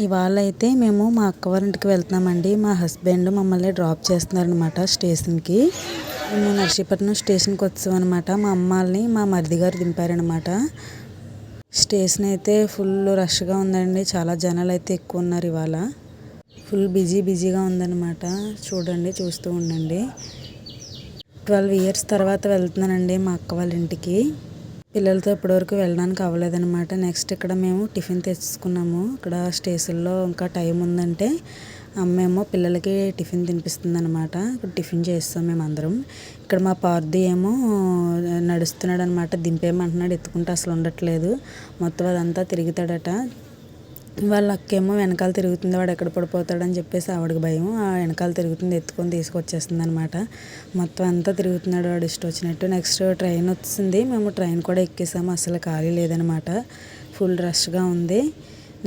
ఇవాళ అయితే మేము మా అక్క వాళ్ళ ఇంటికి వెళ్తున్నామండి. మా హస్బెండ్ మమ్మల్ని డ్రాప్ చేస్తున్నారనమాట స్టేషన్కి. మేము నర్సీపట్నం స్టేషన్కి వచ్చామన్నమాట. మా అమ్మాల్ని మా మరిది గారు దింపారనమాట. స్టేషన్ అయితే ఫుల్ రష్గా ఉందండి. చాలా జనాలు అయితే ఎక్కువ ఉన్నారు ఇవాళ. ఫుల్ బిజీగా ఉందన్నమాట. చూడండి, చూస్తూ ఉండండి. 12 ఇయర్స్ తర్వాత వెళ్తున్నానండి మా అక్క వాళ్ళ ఇంటికి. పిల్లలతో ఇప్పటివరకు వెళ్ళడానికి అవ్వలేదన్నమాట. నెక్స్ట్ ఇక్కడ మేము టిఫిన్ తెచ్చుకున్నాము. ఇక్కడ స్టేషన్లో ఇంకా టైం ఉందంటే అమ్మేమో పిల్లలకి టిఫిన్ తినిపిస్తుంది అనమాట. ఇక్కడ టిఫిన్ చేస్తాం మేము అందరం. ఇక్కడ మా పార్ది ఏమో నడుస్తున్నాడు అనమాట. దింపేయమంటున్నాడు, ఎత్తుకుంటే అసలు ఉండట్లేదు. మొత్తం అదంతా తిరుగుతాడట. వాళ్ళ అక్కేమో వెనకాల తిరుగుతుంది, వాడు ఎక్కడ పడిపోతాడని చెప్పేసి ఆవిడకి భయం. ఆ వెనకాల తిరుగుతుంది, ఎత్తుకొని తీసుకొచ్చేస్తుంది అనమాట. మొత్తం అంతా తిరుగుతున్నాడు వాడు ఇష్టం వచ్చినట్టు. నెక్స్ట్ ట్రైన్ వచ్చింది. మేము ట్రైన్ కూడా ఎక్కేసాము. అసలు ఖాళీ లేదనమాట. ఫుల్ రష్గా ఉంది.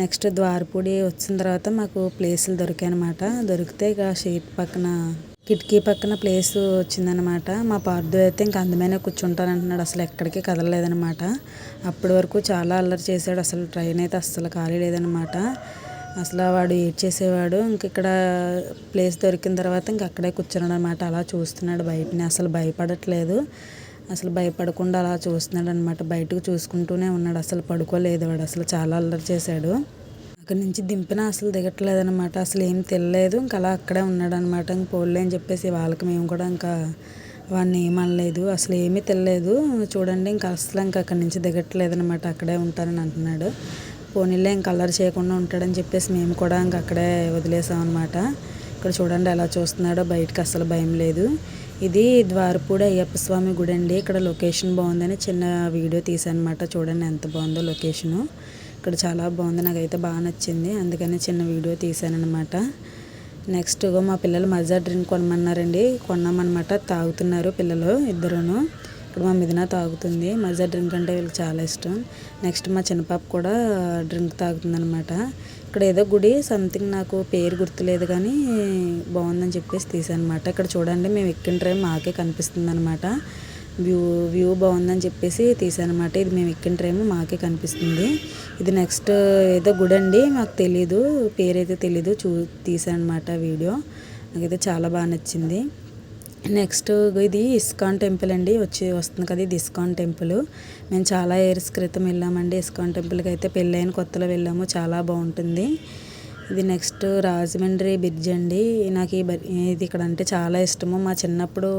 నెక్స్ట్ ద్వారపూడి వచ్చిన తర్వాత మాకు ప్లేసులు దొరికాయి అనమాట. దొరికితే ఇక షీట్ పక్కన కిటికీ పక్కన ప్లేస్ వచ్చిందనమాట. మా పార్దు అయితే ఇంక అందులోనే కూర్చుంటానంటున్నాడు. అసలు ఎక్కడికి కదలలేదనమాట. అప్పటి వరకు చాలా అల్లరి చేశాడు. అసలు ట్రైన్ అయితే అస్సలు ఖాళీ లేదనమాట. అసలు వాడు ఏడ్చేసేవాడు. ఇంక ఇక్కడ ప్లేస్ దొరికిన తర్వాత ఇంక అక్కడే కూర్చున్నాడు అనమాట. అలా చూస్తున్నాడు బయటని. అసలు భయపడట్లేదు. అసలు భయపడకుండా అలా చూస్తున్నాడు అనమాట. బయటకు చూసుకుంటూనే ఉన్నాడు. అసలు పడుకోలేదు వాడు. అసలు చాలా అల్లరి చేశాడు. అక్కడి నుంచి దింపినా అసలు దిగట్లేదనమాట. అసలు ఏం తెలియలేదు. ఇంకా అలా అక్కడే ఉన్నాడు అనమాట. ఇంక పోలే అని చెప్పేసి వాళ్ళకి మేము కూడా ఇంకా వాడిని ఏమనలేదు. అసలు ఏమీ తెలియలేదు. చూడండి, ఇంకా అసలు ఇంకా అక్కడి నుంచి దిగట్లేదనమాట. అక్కడే ఉంటానని అంటున్నాడు. పోనీలే, ఇంకా అల్లరి చేయకుండా ఉంటాడని చెప్పేసి మేము కూడా ఇంకా అక్కడే వదిలేసాం అనమాట. ఇక్కడ చూడండి ఎలా చూస్తున్నాడో. బయటకు అసలు భయం లేదు. ఇది ద్వారపూడి అయ్యప్ప స్వామి గుడి అండి. ఇక్కడ లొకేషన్ బాగుందని చిన్న వీడియో తీసాను అనమాట. చూడండి ఎంత బాగుందో లొకేషను. ఇక్కడ చాలా బాగుంది. నాకైతే బాగా నచ్చింది. అందుకని చిన్న వీడియో తీసాను అనమాట. నెక్స్ట్ మా పిల్లలు మజా డ్రింక్ కొనమన్నారండి. కొన్నామన్నమాట. తాగుతున్నారు పిల్లలు ఇద్దరును. ఇక్కడ మా మిథున తాగుతుంది. మజా డ్రింక్ అంటే వీళ్ళకి చాలా ఇష్టం. నెక్స్ట్ మా చిన్నపాప కూడా డ్రింక్ తాగుతుంది అనమాట. ఇక్కడ ఏదో గుడి సంథింగ్ నాకు పేరు గుర్తులేదు కానీ బాగుందని చెప్పేసి తీసాను అనమాట. ఇక్కడ చూడండి, మేము ఎక్కిన ట్రైన్ మాకే కనిపిస్తుంది అనమాట. వ్యూ బాగుందని చెప్పేసి తీసాను అనమాట. ఇది మేము ఎక్కిన ట్రైన్ మాకే కనిపిస్తుంది. ఇది నెక్స్ట్ ఏదో గుడి అండి, మాకు తెలీదు, పేరైతే తెలీదు. తీసాను అనమాట వీడియో. నాకైతే చాలా బాగా నచ్చింది. నెక్స్ట్ ఇది ఇస్కాన్ టెంపుల్ అండి. వస్తుంది కదా, ఇది ఇస్కాన్ టెంపుల్. మేము చాలా ఇయర్స్ క్రితం వెళ్ళామండి ఇస్కాన్ టెంపుల్కి. అయితే పెళ్ళైన కొత్తలో వెళ్ళాము. చాలా బాగుంటుంది. ఇది నెక్స్ట్ రాజమండ్రి బ్రిడ్జ్ అండి. నాకు ఇది ఇక్కడ అంటే చాలా ఇష్టము. మా చిన్నప్పుడు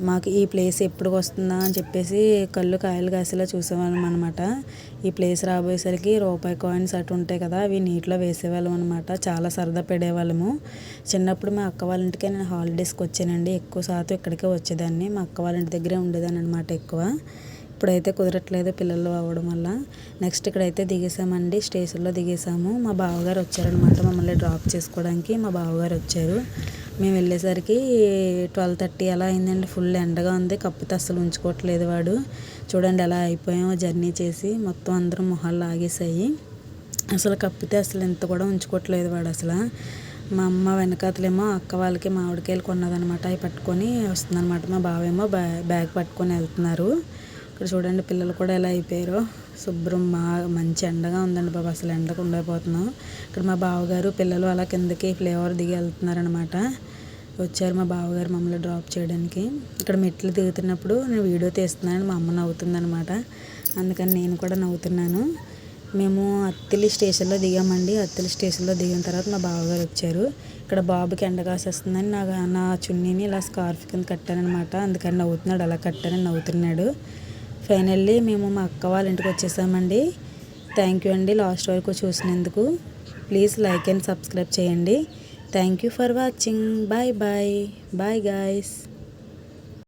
మాకు ఈ ప్లేస్ ఎప్పుడు వస్తుందా అని చెప్పేసి కళ్ళు కాయలు కాసేలా చూసేవాళ్ళం అనమాట. ఈ ప్లేస్ రాబోయేసరికి రూపాయి కాయిన్స్ అటు ఉంటాయి కదా, అవి నీటిలో వేసేవాళ్ళం అనమాట. చాలా సరదా పడేవాళ్ళము. చిన్నప్పుడు మా అక్క వాళ్ళ ఇంటికే నేను హాలిడేస్కి వచ్చానండి. ఎక్కువ శాతం ఇక్కడికే వచ్చేదాన్ని. మా అక్క వాళ్ళ ఇంటి దగ్గరే ఉండేదాన్ని అనమాట ఎక్కువ. ఇప్పుడైతే కుదరట్లేదు పిల్లలు అవ్వడం వల్ల. నెక్స్ట్ ఇక్కడైతే దిగేసామండి. స్టేషన్లో దిగేసాము. మా బావగారు వచ్చారనమాట మమ్మల్ని డ్రాప్ చేసుకోవడానికి. మా బావగారు వచ్చారు. మేము వెళ్ళేసరికి 12:30 అలా అయిందండి. ఫుల్ ఎండగా ఉంది. కప్పుతో అస్సలు ఉంచుకోవట్లేదు వాడు. చూడండి ఎలా అయిపోయామో జర్నీ చేసి. మొత్తం అందరం మొహాలు లాగేసాయి. అసలు కప్పితే అసలు ఎంత కూడా ఉంచుకోవట్లేదు వాడు అసలు. మా అమ్మ వెనకాతలేమో అక్క వాళ్ళకి మామిడికాయలు కొన్నదనమాట. అవి పట్టుకొని వస్తుందన్నమాట. మా బావేమో బ్యాగ్ పట్టుకొని వెళ్తున్నారు. ఇక్కడ చూడండి పిల్లలు కూడా ఎలా అయిపోయారో. శుభ్రం మంచి ఎండగా ఉందండి బాబు. అసలు ఎండకు ఉండైపోతున్నాం. ఇక్కడ మా బావగారు పిల్లలు అలా కిందకి ఫ్లేవర్ దిగి వెళ్తున్నారనమాట. వచ్చారు మా బావగారు మమ్మల్ని డ్రాప్ చేయడానికి. ఇక్కడ మెట్లు దిగుతున్నప్పుడు నేను వీడియో తీస్తున్నాను. మా అమ్మ నవ్వుతుందనమాట. అందుకని నేను కూడా నవ్వుతున్నాను. మేము అత్తిలి స్టేషన్లో దిగామండి. అత్తిలి స్టేషన్లో దిగిన తర్వాత మా బావగారు వచ్చారు. ఇక్కడ బాబుకి ఎండ కాసేస్తుందని నా చున్నీని ఇలా స్కార్ఫ్ కింద కట్టానమాట. అందుకని నవ్వుతున్నాడు. అలా కట్టానని నవ్వుతున్నాడు. ఫైనల్లీ మేము మా అక్క వాళ్ళ ఇంటికి వచ్చేసామండి. థ్యాంక్ యూ అండి లాస్ట్ వరకు చూసినందుకు. ప్లీజ్ లైక్ అండ్ సబ్స్క్రైబ్ చేయండి. Thank you for watching. Bye bye. Bye guys.